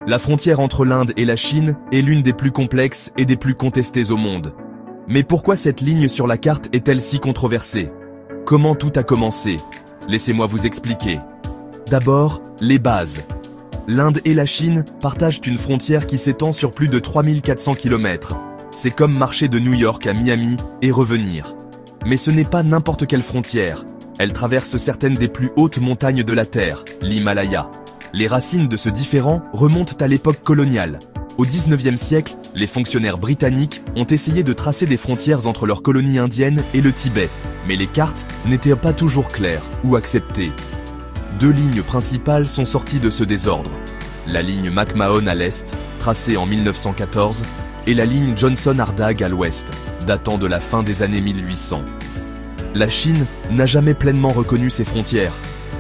La frontière entre l'Inde et la Chine est l'une des plus complexes et des plus contestées au monde. Mais pourquoi cette ligne sur la carte est-elle si controversée? Comment tout a commencé? Laissez-moi vous expliquer. D'abord, les bases. L'Inde et la Chine partagent une frontière qui s'étend sur plus de 3400 km. C'est comme marcher de New York à Miami et revenir. Mais ce n'est pas n'importe quelle frontière. Elle traverse certaines des plus hautes montagnes de la Terre, l'Himalaya. Les racines de ce différend remontent à l'époque coloniale. Au XIXe siècle, les fonctionnaires britanniques ont essayé de tracer des frontières entre leur colonie indienne et le Tibet, mais les cartes n'étaient pas toujours claires ou acceptées. Deux lignes principales sont sorties de ce désordre. La ligne McMahon à l'est, tracée en 1914, et la ligne Johnson-Ardagh à l'ouest, datant de la fin des années 1800. La Chine n'a jamais pleinement reconnu ses frontières,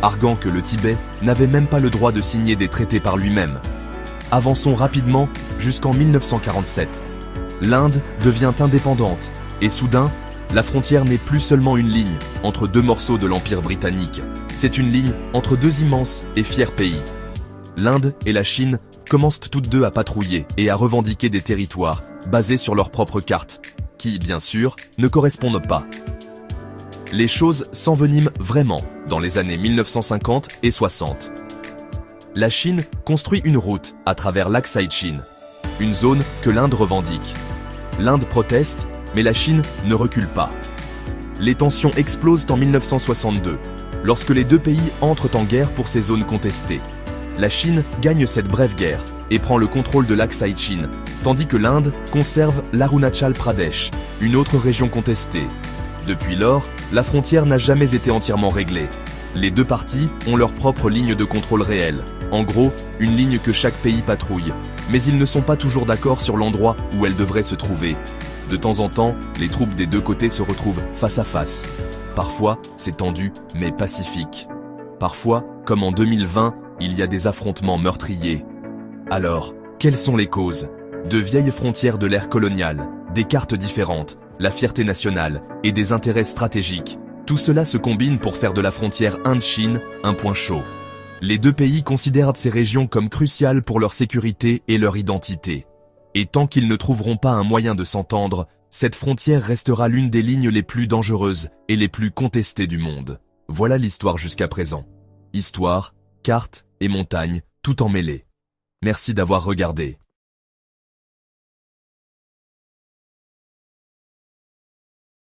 arguant que le Tibet n'avait même pas le droit de signer des traités par lui-même. Avançons rapidement jusqu'en 1947. L'Inde devient indépendante et soudain, la frontière n'est plus seulement une ligne entre deux morceaux de l'Empire britannique. C'est une ligne entre deux immenses et fiers pays. L'Inde et la Chine commencent toutes deux à patrouiller et à revendiquer des territoires basés sur leurs propres cartes, qui, bien sûr, ne correspondent pas. Les choses s'enveniment vraiment dans les années 1950 et 60. La Chine construit une route à travers l'Aksai Chin, une zone que l'Inde revendique. L'Inde proteste, mais la Chine ne recule pas. Les tensions explosent en 1962, lorsque les deux pays entrent en guerre pour ces zones contestées. La Chine gagne cette brève guerre et prend le contrôle de l'Aksai Chin, tandis que l'Inde conserve l'Arunachal Pradesh, une autre région contestée. Depuis lors, la frontière n'a jamais été entièrement réglée. Les deux parties ont leur propre ligne de contrôle réelle. En gros, une ligne que chaque pays patrouille. Mais ils ne sont pas toujours d'accord sur l'endroit où elle devrait se trouver. De temps en temps, les troupes des deux côtés se retrouvent face à face. Parfois, c'est tendu, mais pacifique. Parfois, comme en 2020, il y a des affrontements meurtriers. Alors, quelles sont les causes? De vieilles frontières de l'ère coloniale, des cartes différentes, la fierté nationale et des intérêts stratégiques. Tout cela se combine pour faire de la frontière Inde-Chine un point chaud. Les deux pays considèrent ces régions comme cruciales pour leur sécurité et leur identité. Et tant qu'ils ne trouveront pas un moyen de s'entendre, cette frontière restera l'une des lignes les plus dangereuses et les plus contestées du monde. Voilà l'histoire jusqu'à présent. Histoire, cartes et montagnes, tout emmêlé. Merci d'avoir regardé.